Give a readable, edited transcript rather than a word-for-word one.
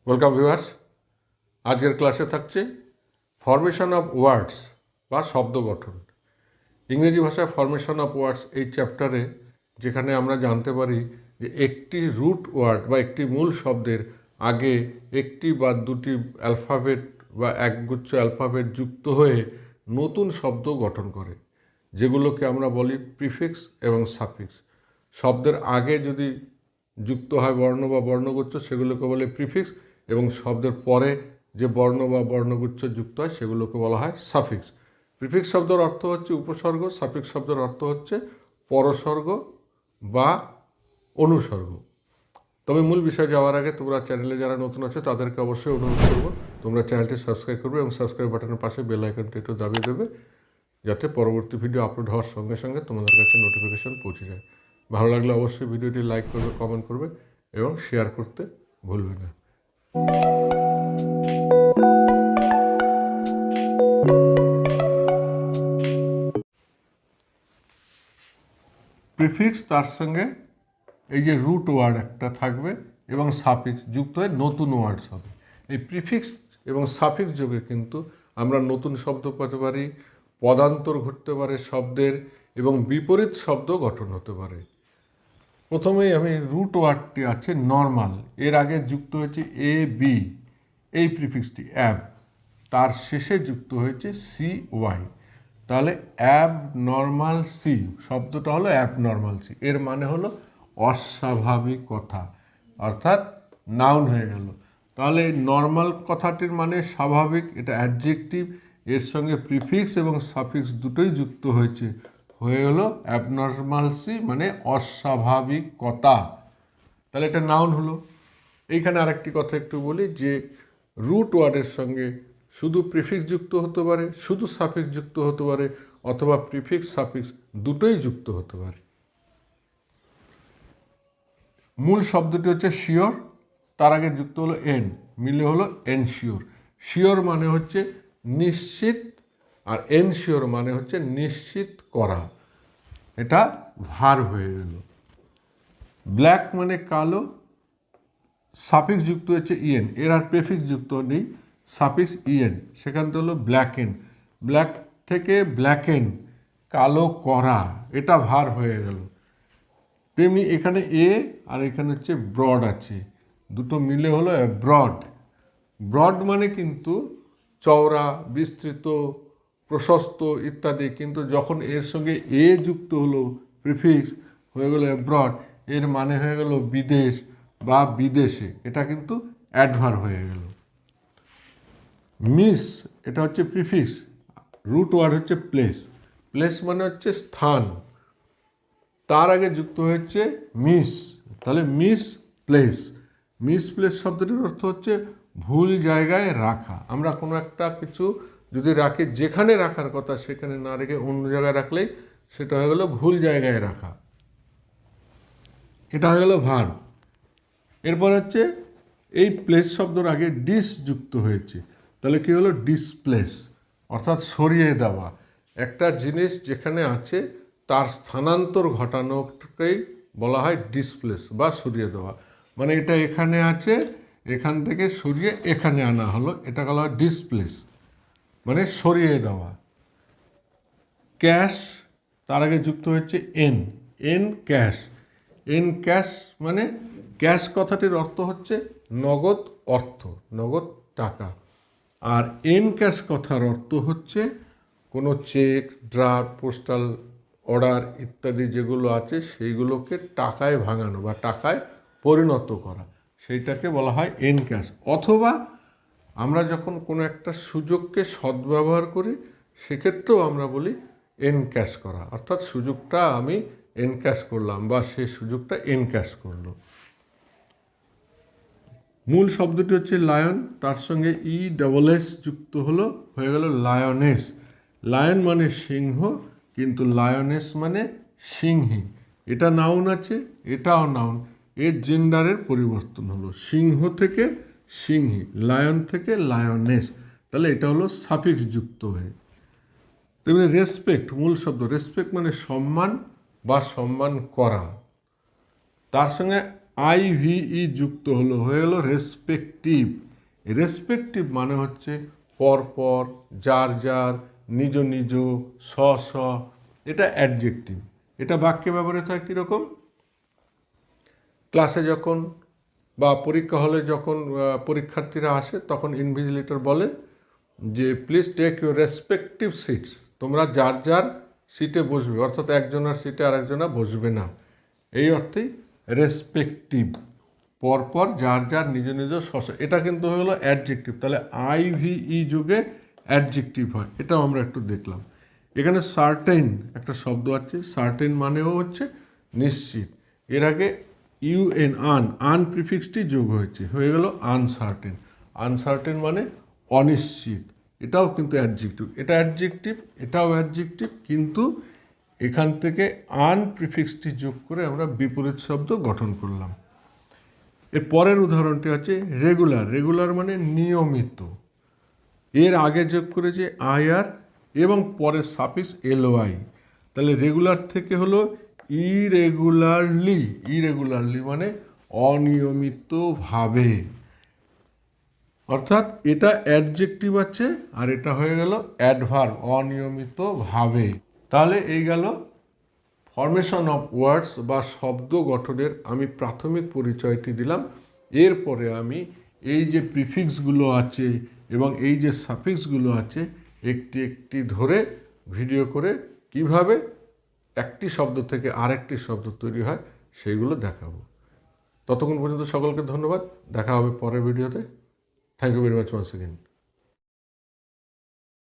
Welcome viewers. আজকের ক্লাসে থাকছে ফরমেশন অফ ওয়ার্ডস বা শব্দ গঠন। ইংরেজি ভাষায় ফরমেশন অফ ওয়ার্ডস এই চ্যাপ্টারে যেখানে আমরা জানতে পারি যে একটি রুট ওয়ার্ড বা একটি মূল শব্দের আগে একটি বা দুটি অ্যালফাবেট বা একগুচ্ছ অ্যালফাবেট যুক্ত হয়ে নতুন শব্দ গঠন করে, যেগুলোকে আমরা বলি প্রিফিক্স এবং সাফিক্স। শব্দের আগে যদি যুক্ত হয় বর্ণ বা বর্ণগুচ্ছ সেগুলোকে বলে প্রিফিক্স, এবং শব্দের পরে যে বর্ণ বা বর্ণগুচ্ছ যুক্ত হয় সেগুলোকে বলা হয় সাফিক্স। প্রিফিক্স শব্দের অর্থ হচ্ছে উপসর্গ, সাফিক্স শব্দের অর্থ হচ্ছে পরসর্গ বা অনুসর্গ। তবে মূল বিষয়ে যাওয়ার আগে তোমরা চ্যানেলে যারা নতুন আছো তাদেরকে অবশ্যই অনুরোধ করবো তোমরা চ্যানেলটি সাবস্ক্রাইব করবে এবং সাবস্ক্রাইব বাটনের পাশে বেল আইকনটি একটু দাবিয়ে দেবে, যাতে পরবর্তী ভিডিও আপলোড হওয়ার সঙ্গে সঙ্গে তোমাদের কাছে নোটিফিকেশন পৌঁছে যায়। ভালো লাগলে অবশ্যই ভিডিওটি লাইক করবে, কমেন্ট করবে এবং শেয়ার করতে ভুলবে না। প্রিফিক্স তার সঙ্গে এই যে রুট ওয়ার্ড একটা থাকবে এবং সাফিক্স যুক্ত হয়ে নতুন ওয়ার্ডস হবে। এই প্রিফিক্স এবং সাফিক্স যোগে কিন্তু আমরা নতুন শব্দ পেতে পারি, পদান্তর ঘটতে পারে শব্দের, এবং বিপরীত শব্দ গঠন হতে পারে। প্রথমেই আমি রুট ওয়ার্ডটি আছে নর্মাল, এর আগে যুক্ত হয়েছে এ বি, এই প্রিফিক্সটি অ্যাব, তার শেষে যুক্ত হয়েছে সি ওয়াই, তাহলে অ্যাব নর্মাল সি শব্দটা হলো অ্যাব নর্মাল সি, এর মানে হলো অস্বাভাবিকতা, অর্থাৎ নাউন হয়ে গেল। তাহলে নর্মাল কথাটির মানে স্বাভাবিক, এটা অ্যাডজেক্টিভ, এর সঙ্গে প্রিফিক্স এবং সাফিক্স দুটোই যুক্ত হয়েছে, হয়ে গেল অ্যাবনর্মালসি মানে অস্বাভাবিকতা, তাহলে এটা নাউন হলো। এইখানে আরেকটি কথা একটু বলি যে রুট ওয়ার্ডের সঙ্গে শুধু প্রিফিক্স যুক্ত হতে পারে, শুধু সাফিক্স যুক্ত হতে পারে, অথবা প্রিফিক্স সাফিক্স দুটোই যুক্ত হতে পারে। মূল শব্দটি হচ্ছে শিওর, তার আগে যুক্ত হলো এন, মিলে হলো এনশিওর। শিওর মানে হচ্ছে নিশ্চিত, আর এনশিওর মানে হচ্ছে নিশ্চিত করা, এটা ভার্ব হয়ে গেল। ব্ল্যাক মানে কালো, সাফিক্স যুক্ত হচ্ছে ইএন, এর আর প্রিফিক্স যুক্ত নেই, সাফিক্স ইএন, সেখান থেকে হলো ব্ল্যাকেন, ব্ল্যাক থেকে ব্ল্যাকেন কালো করা, এটা ভার্ব হয়ে গেল। তেমনি এখানে এ আর এখানে হচ্ছে ব্রড আছে, দুটো মিলে হলো ব্রড। ব্রড মানে কিন্তু চওড়া, বিস্তৃত, প্রশস্ত ইত্যাদি, কিন্তু যখন এর সঙ্গে এ যুক্ত হলো প্রিফিক্স হয়ে গেল ব্রড, এর মানে হয়ে গেল বিদেশ বা বিদেশে, এটা কিন্তু অ্যাডভার্ব হয়ে গেল। মিস এটা হচ্ছে প্রিফিক্স, রুট ওয়ার্ড হচ্ছে প্লেস, প্লেস মানে হচ্ছে স্থান, তার আগে যুক্ত হচ্ছে মিস, তাহলে মিস প্লেস। মিস প্লেস শব্দটির অর্থ হচ্ছে ভুল জায়গায় রাখা। আমরা কোনো একটা কিছু যদি রাখি যেখানে রাখার কথা সেখানে না রেখে অন্য জায়গায় রাখলেই সেটা হয়ে গেল ভুল জায়গায় রাখা, এটা হয়ে গেল ভার্ব। এরপর হচ্ছে এই প্লেস শব্দের আগে ডিস যুক্ত হয়েছে, তাহলে কী হলো ডিসপ্লেস, অর্থাৎ সরিয়ে দেওয়া। একটা জিনিস যেখানে আছে তার স্থানান্তর ঘটানোকেই বলা হয় ডিসপ্লেস বা সরিয়ে দেওয়া। মানে এটা এখানে আছে, এখান থেকে সরিয়ে এখানে আনা হলো, এটা বলা হয় ডিসপ্লেস মানে সরিয়ে দেওয়া। ক্যাশ তার আগে যুক্ত হচ্ছে N, N cash, N cash মানে ক্যাশ কথাটির অর্থ হচ্ছে নগদ অর্থ, নগদ টাকা। আর এন ক্যাশ কথার অর্থ হচ্ছে কোনো চেক, ড্রাফট, পোস্টাল অর্ডার ইত্যাদি যেগুলো আছে সেইগুলোকে টাকায় ভাঙানো বা টাকায় পরিণত করা, সেইটাকে বলা হয় এন ক্যাশ। অথবা আমরা যখন কোনো একটা সুযোগকে সদ্ব্যবহার করি সেক্ষেত্রেও আমরা বলি এনক্যাশ করা, অর্থাৎ সুযোগটা আমি এনক্যাশ করলাম বা সেই সুযোগটা এনক্যাশ করলো। মূল শব্দটি হচ্ছে লায়ন, তার সঙ্গে ই ডবল এস যুক্ত হলো, হয়ে গেল লায়নেস। লায়ন মানে সিংহ, কিন্তু লায়নেস মানে সিংহী, এটা নাউন আছে, এটাও নাউন, এর জেন্ডারের পরিবর্তন হলো, সিংহ থেকে সিংহী, লায়ন থেকে লায়নেস, তাহলে এটা হলো সাফিক্স যুক্ত হয়ে। তেমনি রেসপেক্ট, মূল শব্দ রেসপেক্ট মানে সম্মান বা সম্মান করা, তার সঙ্গে আইভিই যুক্ত হলো, হয়ে গেলো রেসপেক্টিভ। রেসপেক্টিভ মানে হচ্ছে পরপর, যার যার, নিজ নিজ, স্ব স্ব, এটা অ্যাডজেক্টিভ। এটা বাক্যে ব্যবহৃত হয় কীরকম? ক্লাসে যখন বা পরীক্ষা হলে যখন পরীক্ষার্থীরা আসে তখন ইনভিজিলেটর বলেন যে please take your respective seats, তোমরা যার যার সিটে বসবে, অর্থাৎ একজনের সিটে আরেকজনা বসবে না। এই অর্থেই রেসপেক্টিভ, পরপর, যার যার, নিজ নিজ, স্ব। এটা কিন্তু হয়ে গেলো অ্যাডজেক্টিভ। তাহলে আইভিই যুগে অ্যাডজেক্টিভ হয়, এটাও আমরা একটু দেখলাম। এখানে সার্টেন একটা শব্দ আছে, সার্টেন মানেও হচ্ছে নিশ্চিত। এর আগে ইউএন আন প্রিফিক্সটি যোগ হয়েছে, হয়ে গেল আনসার্টেন। আনসার্টেন মানে অনিশ্চিত, এটাও কিন্তু অ্যাডজেক্টিভ। এটা অ্যাডজেক্টিভ, এটাও অ্যাডজেক্টিভ, কিন্তু এখান থেকে আন প্রিফিক্সটি যোগ করে আমরা বিপরীত শব্দ গঠন করলাম। এর পরের উদাহরণটি হচ্ছে রেগুলার। রেগুলার মানে নিয়মিত। এর আগে যোগ করেছে আইআর এবং পরের সাফিক্স এলওয়াই। তাহলে রেগুলার থেকে হলো ইরেগুলারলি। ইরেগুলারলি মানে অনিয়মিতভাবে, অর্থাৎ এটা অ্যাডজেক্টিভ আছে আর এটা হয়ে গেল অ্যাডভার্ব, অনিয়মিতভাবে। তাহলে এই গেল ফরমেশন অফ ওয়ার্ডস বা শব্দ গঠনের আমি প্রাথমিক পরিচয়টি দিলাম। এরপরে আমি এই যে প্রিফিক্সগুলো আছে এবং এই যে সাফিক্সগুলো আছে একটি একটি ধরে ভিডিও করে কিভাবে একটি শব্দ থেকে আরেকটি শব্দ তৈরি হয় সেইগুলো দেখাবো। ততক্ষণ পর্যন্ত সকলকে ধন্যবাদ, দেখা হবে পরের ভিডিওতে। Thank you very much once again.